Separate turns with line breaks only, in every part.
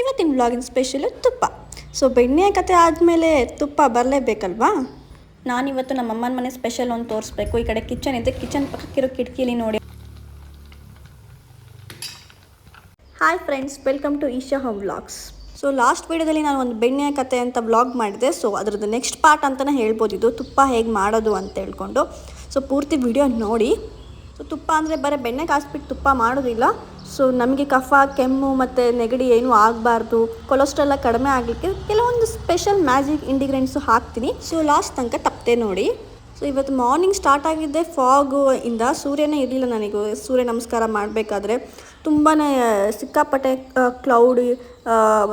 ಇವತ್ತಿನ ವ್ಲಾಗಿನ ಸ್ಪೆಷಲು ತುಪ್ಪ. ಸೊ ಬೆಣ್ಣೆ ಕತೆ ಆದಮೇಲೆ ತುಪ್ಪ ಬರಲೇಬೇಕಲ್ವಾ. ನಾನಿವತ್ತು ನಮ್ಮ ಅಮ್ಮನ ಮನೆ ಸ್ಪೆಷಲ್ ಒಂದು ತೋರಿಸ್ಬೇಕು. ಈ ಕಡೆ ಕಿಚನ್ ಇದೆ, ಕಿಚನ್ ಪಕ್ಕಕ್ಕಿರೋ ಕಿಟಕಿಲಿ ನೋಡಿ. Hi friends, welcome to Isha home vlogs. So last ವೀಡಿಯೋದಲ್ಲಿ ನಾನು ಒಂದು ಬೆಣ್ಣೆ ಕತೆ ಅಂತ ವ್ಲಾಗ್ ಮಾಡಿದೆ. ಸೊ ಅದರದ್ದು ನೆಕ್ಸ್ಟ್ ಪಾರ್ಟ್ ಅಂತಲೇ ಹೇಳ್ಬೋದು ಇದು, ತುಪ್ಪ ಹೇಗೆ ಮಾಡೋದು ಅಂತ ಹೇಳ್ಕೊಂಡು. ಸೊ ಪೂರ್ತಿ ವಿಡಿಯೋ ನೋಡಿ. ಸೊ ತುಪ್ಪ ಅಂದರೆ ಬರೀ ಬೆಣ್ಣೆ ಕಾಯಿಸ್ಬಿಟ್ಟು ತುಪ್ಪ ಮಾಡೋದಿಲ್ಲ. ಸೊ ನಮಗೆ ಕಫ, ಕೆಮ್ಮು ಮತ್ತು ನೆಗಡಿ ಏನೂ ಆಗಬಾರ್ದು, ಕೊಲೆಸ್ಟ್ರಾಲ್ ಕಡಿಮೆ ಆಗಲಿಕ್ಕೆ ಕೆಲವೊಂದು ಸ್ಪೆಷಲ್ ಮ್ಯಾಜಿಕ್ ಇಂಗ್ರೀಡಿಯೆಂಟ್ಸು ಹಾಕ್ತೀನಿ. ಸೊ ಲಾಸ್ಟ್ ತನಕ ತಪ್ಪದೆ ನೋಡಿ. ಸೊ ಇವತ್ತು ಮಾರ್ನಿಂಗ್ ಸ್ಟಾರ್ಟ್ ಆಗಿದ್ದೆ ಫಾಗು ಇಂದ. ಸೂರ್ಯನೇ ಇರಲಿಲ್ಲ ನನಗೆ ಸೂರ್ಯ ನಮಸ್ಕಾರ ಮಾಡಬೇಕಾದ್ರೆ. ತುಂಬಾ ಸಿಕ್ಕಾಪಟ್ಟೆ ಕ್ಲೌಡಿ,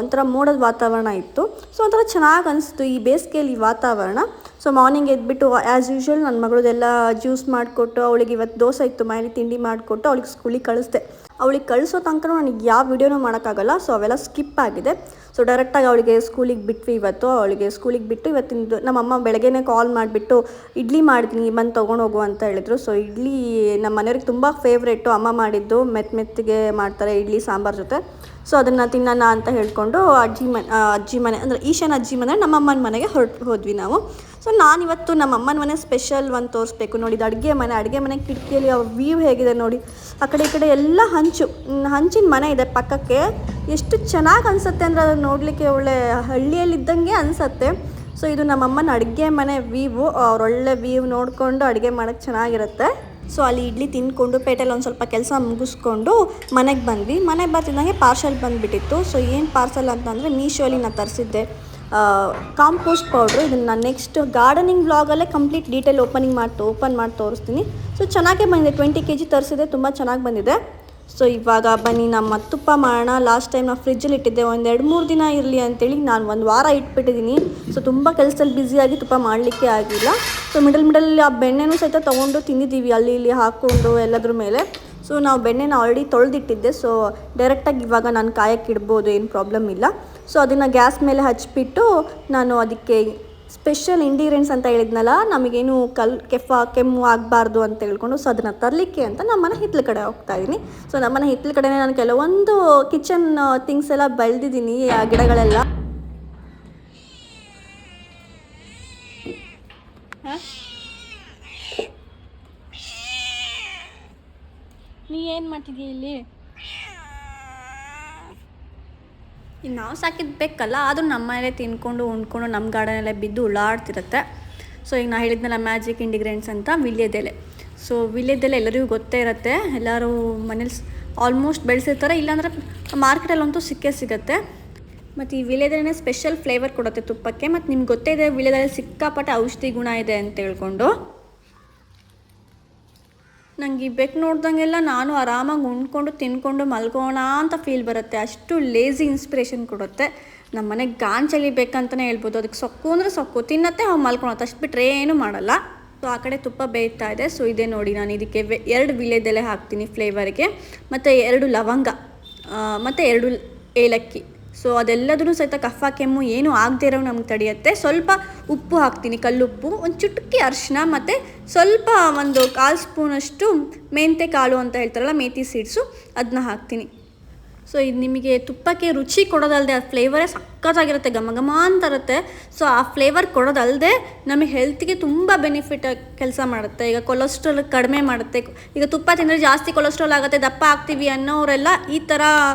ಒಂಥರ ಮೋಡದ ವಾತಾವರಣ ಇತ್ತು. ಸೊ ಒಂಥರ ಚೆನ್ನಾಗಿ ಅನಿಸ್ತು ಈ ಬೇಸಿಗೆಯಲ್ಲಿ ಈ ವಾತಾವರಣ. ಸೊ ಮಾರ್ನಿಂಗ್ ಎದ್ಬಿಟ್ಟು ಆ್ಯಸ್ ಯೂಶ್ವಲ್ ನನ್ನ ಮಗಳದೆಲ್ಲ ಜ್ಯೂಸ್ ಮಾಡಿಕೊಟ್ಟು, ಅವಳಿಗೆ ಇವತ್ತು ದೋಸೆ ಇತ್ತು ಮನೇಲಿ, ತಿಂಡಿ ಮಾಡಿಕೊಟ್ಟು ಅವಳಿಗೆ ಸ್ಕೂಲಿಗೆ ಕಳಿಸ್ದೆ. ಅವಳಿಗೆ ಕಳಿಸೋ ತನಕ ನನಗೆ ಯಾವ ವಿಡಿಯೋನೂ ಮಾಡೋಕ್ಕಾಗಲ್ಲ. ಸೊ ಅವೆಲ್ಲ ಸ್ಕಿಪ್ ಆಗಿದೆ. ಸೊ ಡೈರೆಕ್ಟಾಗಿ ಅವಳಿಗೆ ಸ್ಕೂಲಿಗೆ ಬಿಟ್ವಿ ಇವತ್ತು. ಅವಳಿಗೆ ಸ್ಕೂಲಿಗೆ ಬಿಟ್ಟು ಇವತ್ತಿಂದು ನಮ್ಮಮ್ಮ ಬೆಳಗ್ಗೆನೇ ಕಾಲ್ ಮಾಡಿಬಿಟ್ಟು ಇಡ್ಲಿ ಮಾಡ್ತೀನಿ ಬಂದು ತೊಗೊಂಡೋಗು ಅಂತ ಹೇಳಿದ್ರು. ಸೊ ಇಡ್ಲಿ ನಮ್ಮ ಮನೆಯವ್ರಿಗೆ ತುಂಬ ಫೇವ್ರೇಟು. ಅಮ್ಮ ಮಾಡಿದ್ದು ಮೆತ್ತಿಗೆ ಮಾಡ್ತಾರೆ ಇಡ್ಲಿ ಸಾಂಬಾರು ಜೊತೆ. ಸೊ ಅದನ್ನು ತಿನ್ನೋಣ ಅಂತ ಹೇಳ್ಕೊಂಡು ಅಜ್ಜಿ ಮನೆ ಅಂದರೆ ಈಶಾನ ಅಜ್ಜಿ ಮನೆ, ನಮ್ಮಮ್ಮನ ಮನೆಗೆ ಹೋದ್ವಿ ನಾವು. ಸೊ ನಾನಿವತ್ತು ನಮ್ಮ ಅಮ್ಮನ ಮನೆ ಸ್ಪೆಷಲ್ ಒಂದು ತೋರಿಸ್ಬೇಕು ನೋಡಿ. ಇದು ಅಡುಗೆ ಮನೆ ಕಿಟಕಿಯಲ್ಲಿ ಅವ್ರ ವ್ಯೂ ಹೇಗಿದೆ ನೋಡಿ. ಆ ಕಡೆ ಈ ಕಡೆ ಎಲ್ಲ ಹಂಚಿನ ಮನೆ ಇದೆ ಪಕ್ಕಕ್ಕೆ. ಎಷ್ಟು ಚೆನ್ನಾಗಿ ಅನಿಸುತ್ತೆ ಅಂದರೆ ಅದು ನೋಡಲಿಕ್ಕೆ ಒಳ್ಳೆ ಹಳ್ಳಿಯಲ್ಲಿದ್ದಂಗೆ ಅನಿಸುತ್ತೆ. ಸೊ ಇದು ನಮ್ಮಮ್ಮನ ಅಡುಗೆ ಮನೆ ವ್ಯೂ. ಅವ್ರೊಳ್ಳೆ ವ್ಯೂ ನೋಡಿಕೊಂಡು ಅಡುಗೆ ಮಾಡೋಕ್ಕೆ ಚೆನ್ನಾಗಿರುತ್ತೆ. ಸೊ ಅಲ್ಲಿ ಇಡ್ಲಿ ತಿಂದ್ಕೊಂಡು ಪೇಟೆಯಲ್ಲಿ ಒಂದು ಸ್ವಲ್ಪ ಕೆಲಸ ಮುಗಿಸ್ಕೊಂಡು ಮನೆಗೆ ಬಂದ್ವಿ. ಮನೆಗೆ ಬರ್ತಿದ್ದಂಗೆ ಪಾರ್ಸಲ್ ಬಂದುಬಿಟ್ಟಿತ್ತು. ಸೊ ಏನು ಪಾರ್ಸಲ್ ಅಂತಂದರೆ ಮೀಶೋಲಿ ನಾನು ತರಿಸಿದ್ದೆ ಕಾಂಪೋಸ್ಟ್ ಪೌಡ್ರು. ಇದನ್ನು ನಾನು ನೆಕ್ಸ್ಟ್ ಗಾರ್ಡನಿಂಗ್ ವ್ಲಾಗಲ್ಲೇ ಕಂಪ್ಲೀಟ್ ಡೀಟೇಲ್ ಓಪನ್ ಮಾಡಿ ತೋರಿಸ್ತೀನಿ. ಸೊ ಚೆನ್ನಾಗೇ ಬಂದಿದೆ. 20 kg ತರಿಸಿದೆ, ತುಂಬ ಚೆನ್ನಾಗಿ ಬಂದಿದೆ. ಸೊ ಇವಾಗ ಬನ್ನಿ ನಮ್ಮ ತುಪ್ಪ ಮಾಡೋಣ. ಲಾಸ್ಟ್ ಟೈಮ್ ನಾನು ಫ್ರಿಜ್ಜಲ್ಲಿ ಇಟ್ಟಿದ್ದೆ, ಒಂದು 2-3 ದಿನ ಇರಲಿ ಅಂತೇಳಿ ನಾನು ಒಂದು ವಾರ ಇಟ್ಬಿಟ್ಟಿದ್ದೀನಿ. ಸೊ ತುಂಬ ಕೆಲಸದಲ್ಲಿ ಬ್ಯುಸಿಯಾಗಿ ತುಪ್ಪ ಮಾಡಲಿಕ್ಕೆ ಆಗಿಲ್ಲ. ಸೊ ಮಿಡಲ್ ಆ ಬೆಣ್ಣೆನೂ ಸಹಿತ ತೊಗೊಂಡು ತಿಂದಿದ್ದೀವಿ ಅಲ್ಲಿ ಇಲ್ಲಿ ಹಾಕ್ಕೊಂಡು ಎಲ್ಲದ್ರ ಮೇಲೆ. ಸೊ ನಾವು ಬೆಣ್ಣೆನ ಆಲ್ರೆಡಿ ತೊಳೆದಿಟ್ಟಿದ್ದೆ. ಸೊ ಡೈರೆಕ್ಟಾಗಿ ಇವಾಗ ನಾನು ಕಾಯಕ್ಕೆ ಇಡ್ಬೋದು, ಏನು ಪ್ರಾಬ್ಲಮ್ ಇಲ್ಲ. ಸೊ ಅದನ್ನು ಗ್ಯಾಸ್ ಮೇಲೆ ಹಚ್ಬಿಟ್ಟು ನಾನು ಅದಕ್ಕೆ ಸ್ಪೆಷಲ್ ಇಂಗ್ರೀಡಿಯೆಂಟ್ಸ್ ಅಂತ ಹೇಳಿದ್ನಲ್ಲ, ನಮಗೇನು ಕೆಮ್ಮು ಆಗಬಾರ್ದು ಅಂತ ಹೇಳ್ಕೊಂಡು. ಸೊ ಅದನ್ನು ತರಲಿಕ್ಕೆ ಅಂತ ನಮ್ಮನೆ ಹಿತ್ತಲ ಕಡೆ ಹೋಗ್ತಾಯಿದ್ದೀನಿ. ಸೊ ನಮ್ಮನೆ ಹಿತ್ತಲ ಕಡೆನೇ ನಾನು ಕೆಲವೊಂದು ಕಿಚನ್ ಥಿಂಗ್ಸ್ ಎಲ್ಲ ಬೆಳೆದಿದ್ದೀನಿ, ಆ ಗಿಡಗಳೆಲ್ಲ. ನೀ ಏನು ಮಾಡ್ತಿದ್ದೀಯ ಇಲ್ಲಿ? ಈಗ ನಾವು ಸಾಕಿದ್ದು ಬೇಕಲ್ಲ, ಅದು ನಮ್ಮ ಮನೇಲೆ ತಿನ್ಕೊಂಡು ಉಣ್ಕೊಂಡು ನಮ್ಮ ಗಾರ್ಡನಲ್ಲೇ ಬಿದ್ದು ಉಳ್ಳಾಡ್ತಿರುತ್ತೆ. ಸೊ ಈಗ ನಾನು ಹೇಳಿದ್ನಲ್ಲ ಮ್ಯಾಜಿಕ್ ಇಂಗ್ರೀಡಿಯೆಂಟ್ಸ್ ಅಂತ, ವೀಳ್ಯದೆಲೆ. ಸೊ ವೀಳ್ಯದೆಲೆ ಎಲ್ಲರಿಗೂ ಗೊತ್ತೇ ಇರುತ್ತೆ, ಎಲ್ಲರೂ ಮನೇಲಿ ಆಲ್ಮೋಸ್ಟ್ ಬೆಳೆಸಿರ್ತಾರೆ, ಇಲ್ಲಾಂದರೆ ಮಾರ್ಕೆಟಲ್ಲಂತೂ ಸಿಗುತ್ತೆ. ಮತ್ತು ಈ ವೀಳ್ಯದೆಲೆ ಸ್ಪೆಷಲ್ ಫ್ಲೇವರ್ ಕೊಡುತ್ತೆ ತುಪ್ಪಕ್ಕೆ. ಮತ್ತು ನಿಮ್ಗೆ ಗೊತ್ತೇ ಇದೆ ವೀಳ್ಯದೆಲೆ ಸಿಕ್ಕಾಪಟ್ಟೆ ಔಷಧಿ ಗುಣ ಇದೆ ಅಂತ ಹೇಳ್ಕೊಂಡು. ನಂಗೆ ಈ ಬೇಕು ನೋಡ್ದಂಗೆಲ್ಲ ನಾನು ಆರಾಮಾಗಿ ಉಣ್ಕೊಂಡು ತಿನ್ಕೊಂಡು ಮಲ್ಗೋಣ ಅಂತ ಫೀಲ್ ಬರುತ್ತೆ. ಅಷ್ಟು ಲೇಸಿ ಇನ್ಸ್ಪಿರೇಷನ್ ಕೊಡುತ್ತೆ. ನಮ್ಮ ಮನೆಗೆ ಗಾಂಚಲಿ ಬೇಕಂತಲೇ ಹೇಳ್ಬೋದು. ಅದಕ್ಕೆ ಸೊಕ್ಕು ಅಂದರೆ ಸೊಕ್ಕು ತಿನ್ನತ್ತೆ, ಅವ್ನು ಮಲ್ಕೊಳತ್ತೆ, ಅಷ್ಟು ಬಿಟ್ಟರೆ ಏನೂ ಮಾಡಲ್ಲ. ಸೊ ಆ ಕಡೆ ತುಪ್ಪ ಬೇಯ್ತಾ ಇದೆ. ಸೊ ಇದೇ ನೋಡಿ, ನಾನು ಇದಕ್ಕೆ 2 ವೀಳ್ಯದೆಲೆ ಹಾಕ್ತೀನಿ ಫ್ಲೇವರ್ಗೆ, ಮತ್ತು 2 ಲವಂಗ, ಮತ್ತು 2 ಏಲಕ್ಕಿ. ಸೊ ಅದೆಲ್ಲದೂ ಸಹಿತ ಕಫ ಕೆಮ್ಮು ಏನೂ ಆಗದೆ ಇರೋ ನಮ್ಗೆ ತಡೆಯುತ್ತೆ. ಸ್ವಲ್ಪ ಉಪ್ಪು ಹಾಕ್ತೀನಿ, ಕಲ್ಲುಪ್ಪು, ಒಂದು ಚುಟುಕಿ ಅರಿಶಿನ, ಮತ್ತು ಸ್ವಲ್ಪ ಒಂದು 1/4 ಸ್ಪೂನಷ್ಟು ಮೆಂತೆ ಕಾಳು ಅಂತ ಹೇಳ್ತಾರಲ್ಲ, ಮೇಥಿ ಸೀಡ್ಸು, ಅದನ್ನ ಹಾಕ್ತೀನಿ. ಸೊ ಇದು ನಿಮಗೆ ತುಪ್ಪಕ್ಕೆ ರುಚಿ ಕೊಡೋದಲ್ಲದೆ ಆ ಫ್ಲೇವರೇ ಸಕ್ಕತ್ತಾಗಿರುತ್ತೆ, ಘಮ ಘಮ ಅಂತ ಇರುತ್ತೆ. ಸೊ ಆ ಫ್ಲೇವರ್ ಕೊಡೋದಲ್ಲದೆ ನಮಗೆ ಹೆಲ್ತ್ಗೆ ತುಂಬ ಬೆನಿಫಿಟ್ ಕೆಲಸ ಮಾಡುತ್ತೆ. ಈಗ ಕೊಲೆಸ್ಟ್ರಾಲ್ ಕಡಿಮೆ ಮಾಡುತ್ತೆ. ಈಗ ತುಪ್ಪ ತಿಂದರೆ ಜಾಸ್ತಿ ಕೊಲೆಸ್ಟ್ರಾಲ್ ಆಗುತ್ತೆ, ದಪ್ಪ ಆಗ್ತೀವಿ ಅನ್ನೋರೆಲ್ಲ ಈ ಥರ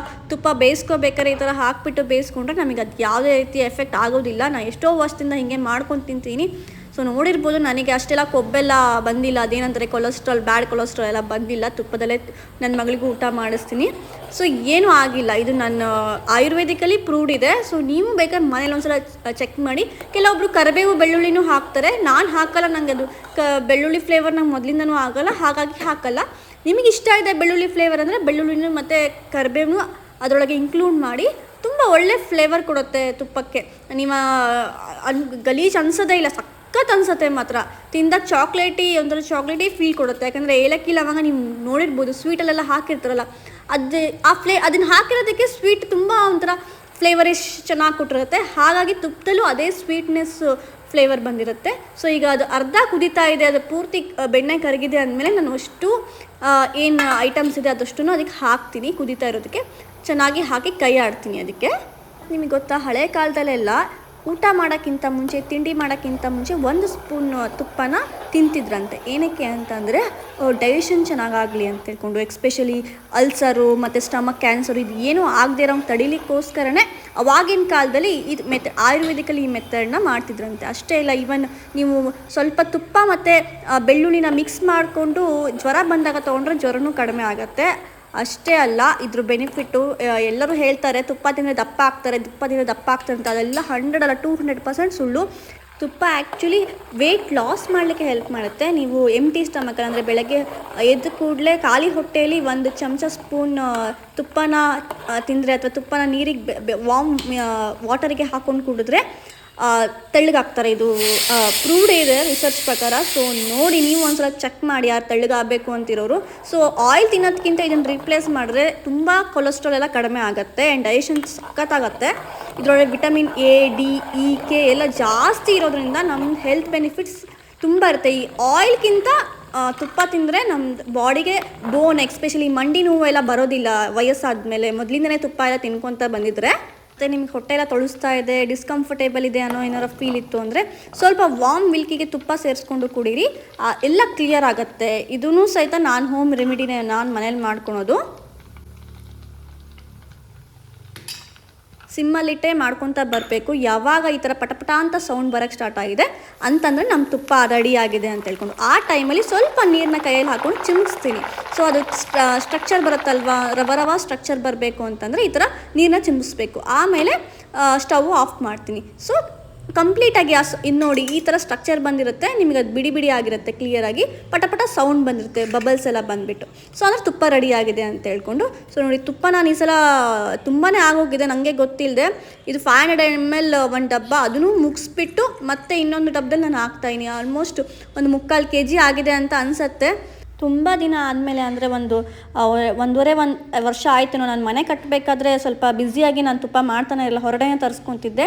ತುಪ್ಪ ಬೇಯಿಸ್ಕೋಬೇಕಾದ್ರೆ ಈ ಥರ ಹಾಕ್ಬಿಟ್ಟು ಬೇಯಿಸ್ಕೊಂಡ್ರೆ ನಮಗೆ ಅದು ಯಾವುದೇ ರೀತಿ ಎಫೆಕ್ಟ್ ಆಗೋದಿಲ್ಲ. ನಾನು ಎಷ್ಟೋ ವರ್ಷದಿಂದ ಹೀಗೆ ಮಾಡ್ಕೊಂಡು ತಿಂತೀನಿ. ಸೊ ನೋಡಿರ್ಬೋದು, ನನಗೆ ಅಷ್ಟೆಲ್ಲ ಕೊಬ್ಬೆಲ್ಲ ಬಂದಿಲ್ಲ, ಅದೇನಂತಾರೆ ಬ್ಯಾಡ್ ಕೊಲೆಸ್ಟ್ರಾಲ್ ಎಲ್ಲ ಬಂದಿಲ್ಲ. ತುಪ್ಪದಲ್ಲೇ ನನ್ನ ಮಗಳಿಗೂ ಊಟ ಮಾಡಿಸ್ತೀನಿ. ಸೊ ಏನೂ ಆಗಿಲ್ಲ. ಇದು ನನ್ನ ಆಯುರ್ವೇದಿಕಲ್ಲಿ ಪ್ರೂವ್ಡ್ ಇದೆ. ಸೊ ನೀವು ಬೇಕಾದ್ರೆ ಮನೇಲಿ ಒಂದ್ಸಲ ಚೆಕ್ ಮಾಡಿ. ಕೆಲವೊಬ್ರು ಕರಿಬೇವು ಬೆಳ್ಳುಳ್ಳಿನೂ ಹಾಕ್ತಾರೆ, ನಾನು ಹಾಕಲ್ಲ. ನನಗೆ ಅದು ಬೆಳ್ಳುಳ್ಳಿ ಫ್ಲೇವರ್ ನಂಗೆ ಮೊದಲಿಂದನೂ ಆಗಲ್ಲ, ಹಾಗಾಗಿ ಹಾಕಲ್ಲ. ನಿಮಗೆ ಇಷ್ಟ ಇದೆ ಬೆಳ್ಳುಳ್ಳಿ ಫ್ಲೇವರ್ ಅಂದರೆ ಬೆಳ್ಳುಳ್ಳಿನೂ ಮತ್ತು ಕರಿಬೇವು ಅದರೊಳಗೆ ಇನ್ಕ್ಲೂಡ್ ಮಾಡಿ. ತುಂಬ ಒಳ್ಳೆ ಫ್ಲೇವರ್ ಕೊಡುತ್ತೆ ತುಪ್ಪಕ್ಕೆ. ನೀವು ಗಲೀಜು ಅನ್ಸೋದೇ ಇಲ್ಲ, ಸಖತ್ ಅನ್ಸುತ್ತೆ ಮಾತ್ರ. ತಿಂದಾಗ ಒಂಥರ ಚಾಕ್ಲೇಟಿ ಫೀಲ್ ಕೊಡುತ್ತೆ. ಯಾಕಂದರೆ ಏಲಕ್ಕಿ ಲವಂಗ ನೀವು ನೋಡಿರ್ಬೋದು, ಸ್ವೀಟಲ್ಲೆಲ್ಲ ಹಾಕಿರ್ತಾರಲ್ಲ, ಅದನ್ನು ಹಾಕಿರೋದಕ್ಕೆ ಸ್ವೀಟ್ ತುಂಬ ಒಂಥರ ಫ್ಲೇವರಿಶ್ ಚೆನ್ನಾಗಿ ಕೊಟ್ಟಿರುತ್ತೆ. ಹಾಗಾಗಿ ತುಪ್ಪದಲ್ಲೂ ಅದೇ ಸ್ವೀಟ್ನೆಸ್ ಫ್ಲೇವರ್ ಬಂದಿರುತ್ತೆ. ಸೊ ಈಗ ಅದು ಅರ್ಧ ಕುದೀತಾ ಇದೆ, ಅದು ಪೂರ್ತಿ ಬೆಣ್ಣೆ ಕರಗಿದೆ ಅಂದಮೇಲೆ ನಾನು ಅಷ್ಟು ಏನು ಐಟಮ್ಸ್ ಇದೆ ಅದಷ್ಟು ಅದಕ್ಕೆ ಹಾಕ್ತೀನಿ. ಕುದೀತಾ ಇರೋದಕ್ಕೆ ಚೆನ್ನಾಗಿ ಹಾಕಿ ಕೈ ಆಡ್ತೀನಿ ಅದಕ್ಕೆ. ನಿಮಗೆ ಗೊತ್ತಾ, ಹಳೆ ಕಾಲದಲ್ಲೆಲ್ಲ ಊಟ ಮಾಡೋಕ್ಕಿಂತ ಮುಂಚೆ, ತಿಂಡಿ ಮಾಡೋಕ್ಕಿಂತ ಮುಂಚೆ 1 ಸ್ಪೂನ್ ತುಪ್ಪನ ತಿಂತಿದ್ರಂತೆ. ಏನಕ್ಕೆ ಅಂತಂದರೆ ಡೈಜೆಷನ್ ಚೆನ್ನಾಗಾಗಲಿ ಅಂತ ಹೇಳ್ಕೊಂಡು, ಎಕ್ಸ್ಪೆಷಲಿ ಅಲ್ಸರು ಮತ್ತು ಸ್ಟಮಕ್ ಕ್ಯಾನ್ಸರು ಇದು ಏನೂ ಆಗದೆ ಇರೋ ತಡಿಲಿಕ್ಕೋಸ್ಕರನೇ ಅವಾಗಿನ ಕಾಲದಲ್ಲಿ ಇದು ಆಯುರ್ವೇದಿಕಲ್ಲಿ ಈ ಮೆಥಡ್ನ ಮಾಡ್ತಿದ್ರಂತೆ. ಅಷ್ಟೇ ಇಲ್ಲ, ಈವನ್ ನೀವು ಸ್ವಲ್ಪ ತುಪ್ಪ ಮತ್ತು ಬೆಳ್ಳುಳ್ಳಿನ ಮಿಕ್ಸ್ ಮಾಡಿಕೊಂಡು ಜ್ವರ ಬಂದಾಗ ತೊಗೊಂಡ್ರೆ ಜ್ವರನೂ ಕಡಿಮೆ ಆಗುತ್ತೆ. ಅಷ್ಟೇ ಅಲ್ಲ, ಇದ್ರ ಬೆನಿಫಿಟ್ಟು ಎಲ್ಲರೂ ಹೇಳ್ತಾರೆ ತುಪ್ಪ ತಿಂದರೆ ದಪ್ಪ ಆಗ್ತಾರೆ ಅಂತ. ಅದೆಲ್ಲ 100 ಅಲ್ಲ 200% ಸುಳ್ಳು. ತುಪ್ಪ ಆ್ಯಕ್ಚುಲಿ ವೆಯ್ಟ್ ಲಾಸ್ ಮಾಡಲಿಕ್ಕೆ ಹೆಲ್ಪ್ ಮಾಡುತ್ತೆ. ನೀವು ಎಂಟಿ ಸ್ಟಮಕಲ್ಲಿ ಅಂದರೆ ಬೆಳಗ್ಗೆ ಎದ್ದ ಕೂಡಲೇ ಖಾಲಿ ಹೊಟ್ಟೆಯಲ್ಲಿ 1 ಚಮಚ ಸ್ಪೂನ್ ತುಪ್ಪನ ತಿಂದರೆ ಅಥವಾ ತುಪ್ಪನ ನೀರಿಗೆ ವಾಮ್ ವಾಟರಿಗೆ ಹಾಕ್ಕೊಂಡು ಕುಡಿದ್ರೆ ತೆಳ್ಳಗಾಗ್ತಾರೆ. ಇದು ಪ್ರೂವ್ಡ್ ಇದೆ ರಿಸರ್ಚ್ ಪ್ರಕಾರ. ಸೊ ನೋಡಿ, ನೀವು ಒಂದ್ಸಲ ಚೆಕ್ ಮಾಡಿ ಯಾರು ತೆಳ್ಳಗಾಗಬೇಕು ಅಂತಿರೋರು. ಸೊ ಆಯಿಲ್ ತಿನ್ನೋದಕ್ಕಿಂತ ಇದನ್ನು ರಿಪ್ಲೇಸ್ ಮಾಡಿದ್ರೆ ತುಂಬ ಕೊಲೆಸ್ಟ್ರಾಲ್ ಎಲ್ಲ ಕಡಿಮೆ ಆಗುತ್ತೆ ಆ್ಯಂಡ್ ಡೈಜೆಷನ್ ಸಖತ್ತಾಗುತ್ತೆ. ಇದರೊಳಗೆ vitamin A, D, E, K ಎಲ್ಲ ಜಾಸ್ತಿ ಇರೋದ್ರಿಂದ ನಮ್ಮ ಹೆಲ್ತ್ ಬೆನಿಫಿಟ್ಸ್ ತುಂಬ ಇರುತ್ತೆ. ಈ ಆಯಿಲ್ಗಿಂತ ತುಪ್ಪ ತಿಂದರೆ ನಮ್ಮ ಬಾಡಿಗೆ ಬೋನ್, ಎಕ್ಸ್ಪೆಷಲಿ ಮಂಡಿ ನೋವು ಎಲ್ಲ ಬರೋದಿಲ್ಲ ವಯಸ್ಸಾದಮೇಲೆ. ಮೊದಲಿಂದನೇ ತುಪ್ಪ ಎಲ್ಲ ತಿನ್ಕೊತ ಬಂದಿದ್ರೆ. ಮತ್ತು ನಿಮ್ಗೆ ಹೊಟ್ಟೆ ಎಲ್ಲ ತೊಳಸ್ತಾ ಇದೆ, ಡಿಸ್ಕಂಫರ್ಟೇಬಲ್ ಇದೆ ಅನ್ನೋ ಏನಾರು ಫೀಲ್ ಇತ್ತು ಅಂದರೆ ಸ್ವಲ್ಪ ವಾಮ್ ಮಿಲ್ಕಿಗೆ ತುಪ್ಪ ಸೇರಿಸ್ಕೊಂಡು ಕುಡೀರಿ, ಎಲ್ಲ ಕ್ಲಿಯರ್ ಆಗುತ್ತೆ. ಇದೂ ಸಹಿತ ನಾನು ಹೋಮ್ ರೆಮಿಡಿನೇ, ನಾನು ಮನೇಲಿ ಮಾಡ್ಕೊಳೋದು. ಸಿಮ್ಮಲ್ಲಿಟ್ಟೆ ಮಾಡ್ಕೊತ ಬರಬೇಕು. ಯಾವಾಗ ಈ ಥರ ಪಟಪಟ ಅಂತ ಸೌಂಡ್ ಬರೋಕ್ಕೆ ಸ್ಟಾರ್ಟ್ ಆಗಿದೆ ಅಂತಂದರೆ ನಮ್ಮ ತುಪ್ಪ ರೆಡಿ ಆಗಿದೆ ಅಂತ ಹೇಳ್ಕೊಂಡು, ಆ ಟೈಮಲ್ಲಿ ಸ್ವಲ್ಪ ನೀರನ್ನ ಕೈಯಲ್ಲಿ ಹಾಕ್ಕೊಂಡು ಚಿಮ್ಮಿಸ್ತೀನಿ. ಸೊ ಅದು ಸ್ಟ್ರಕ್ಚರ್ ಬರುತ್ತಲ್ವಾ, ರವ ಸ್ಟ್ರಕ್ಚರ್ ಬರಬೇಕು ಅಂತಂದರೆ ಈ ಥರ ನೀರನ್ನ ಚಿಮ್ಮಿಸ್ಬೇಕು. ಆಮೇಲೆ ಸ್ಟವ್ ಆಫ್ ಮಾಡ್ತೀನಿ. ಸೊ ಕಂಪ್ಲೀಟಾಗಿ ಇನ್ನು ನೋಡಿ, ಈ ಥರ ಸ್ಟ್ರಕ್ಚರ್ ಬಂದಿರುತ್ತೆ, ನಿಮಗೆ ಅದು ಬಿಡಿ ಬಿಡಿ ಆಗಿರುತ್ತೆ, ಕ್ಲಿಯರಾಗಿ ಪಟಪಟ ಸೌಂಡ್ ಬಂದಿರುತ್ತೆ, ಬಬಲ್ಸ್ ಎಲ್ಲ ಬಂದುಬಿಟ್ಟು. ಸೊ ಅಂದರೆ ತುಪ್ಪ ರೆಡಿ ಆಗಿದೆ ಅಂತ ಹೇಳ್ಕೊಂಡು. ಸೊ ನೋಡಿ, ತುಪ್ಪ ನಾನು ಈ ಸಲ ತುಂಬಾ ಆಗೋಗಿದೆ, ನನಗೆ ಗೊತ್ತಿಲ್ಲದೆ. ಇದು 500 ml 1 ಡಬ್ಬ, ಅದನ್ನು ಮುಗಿಸ್ಬಿಟ್ಟು ಮತ್ತೆ ಇನ್ನೊಂದು ಡಬ್ಬದಲ್ಲಿ ನಾನು ಹಾಕ್ತಾಯಿನಿ. ಆಲ್ಮೋಸ್ಟ್ 1 kg ಆಗಿದೆ ಅಂತ ಅನಿಸುತ್ತೆ. ತುಂಬ ದಿನ ಆದಮೇಲೆ ಅಂದರೆ ಒಂದೂವರೆ ವರ್ಷ ಆಯಿತು. ನಾನು ಮನೆ ಕಟ್ಟಬೇಕಾದ್ರೆ ಸ್ವಲ್ಪ ಬ್ಯುಸಿಯಾಗಿ ನಾನು ತುಪ್ಪ ಮಾಡ್ತಾನೆ ಇರಲಿಲ್ಲ, ಹೊರಗಡೆ ತರಿಸ್ಕೊತಿದ್ದೆ.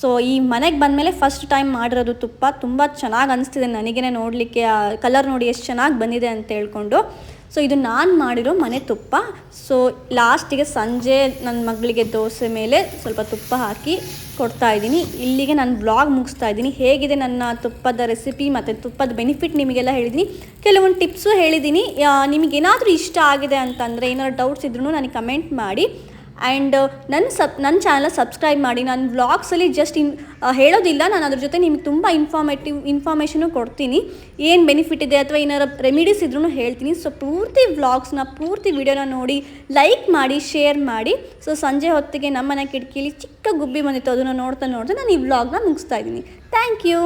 ಸೊ ಈ ಮನೆಗೆ ಬಂದಮೇಲೆ ಫಸ್ಟ್ ಟೈಮ್ ಮಾಡಿರೋದು ತುಪ್ಪ. ತುಂಬ ಚೆನ್ನಾಗಿ ಅನಿಸ್ತಿದೆ ನನಗೇ ನೋಡಲಿಕ್ಕೆ. ಆ ಕಲರ್ ನೋಡಿ ಎಷ್ಟು ಚೆನ್ನಾಗಿ ಬಂದಿದೆ ಅಂತ ಹೇಳ್ಕೊಂಡು. ಸೊ ಇದು ನಾನು ಮಾಡಿರೋ ಮನೆ ತುಪ್ಪ. ಸೊ ಲಾಸ್ಟಿಗೆ ಸಂಜೆ ನನ್ನ ಮಗಳಿಗೆ ದೋಸೆ ಮೇಲೆ ಸ್ವಲ್ಪ ತುಪ್ಪ ಹಾಕಿ ಕೊಡ್ತಾಯಿದ್ದೀನಿ. ಇಲ್ಲಿಗೆ ನಾನು ವ್ಲಾಗ್ ಮುಗಿಸ್ತಾ ಇದ್ದೀನಿ. ಹೇಗಿದೆ ನನ್ನ ತುಪ್ಪದ ರೆಸಿಪಿ ಮತ್ತು ತುಪ್ಪದ ಬೆನಿಫಿಟ್ ನಿಮಗೆಲ್ಲ ಹೇಳಿದ್ದೀನಿ, ಕೆಲವೊಂದು ಟಿಪ್ಸು ಹೇಳಿದ್ದೀನಿ. ನಿಮಗೇನಾದರೂ ಇಷ್ಟ ಆಗಿದೆ ಅಂತಂದರೆ, ಏನಾದ್ರು ಡೌಟ್ಸ್ ಇದ್ರೂ ನನಗೆ ಕಮೆಂಟ್ ಮಾಡಿ. ಆ್ಯಂಡ್ ನನ್ನ ಚಾನಲ್ ಸಬ್ಸ್ಕ್ರೈಬ್ ಮಾಡಿ. ನಾನು ವ್ಲಾಗ್ಸಲ್ಲಿ ಜಸ್ಟ್ ಹೇಳೋದಿಲ್ಲ, ನಾನು ಅದ್ರ ಜೊತೆ ನಿಮಗೆ ತುಂಬ ಇನ್ಫಾರ್ಮೇಷನು ಕೊಡ್ತೀನಿ. ಏನು ಬೆನಿಫಿಟ್ ಇದೆ ಅಥವಾ ಏನಾರು ರೆಮಿಡೀಸ್ ಇದ್ರೂ ಹೇಳ್ತೀನಿ. ಸೊ ಪೂರ್ತಿ ವಿಡಿಯೋನ ನೋಡಿ, ಲೈಕ್ ಮಾಡಿ, ಶೇರ್ ಮಾಡಿ. ಸೊ ಸಂಜೆ ಹೊತ್ತಿಗೆ ನಮ್ಮನೆ ಕಿಟಕಿಲಿ ಚಿಕ್ಕ ಗುಬ್ಬಿ ಬಂದಿತ್ತು, ಅದನ್ನು ನೋಡ್ತಾ ನಾನು ಈ ವ್ಲಾಗ್ನ ಮುಗಿಸ್ತಾ ಇದ್ದೀನಿ. Thank you.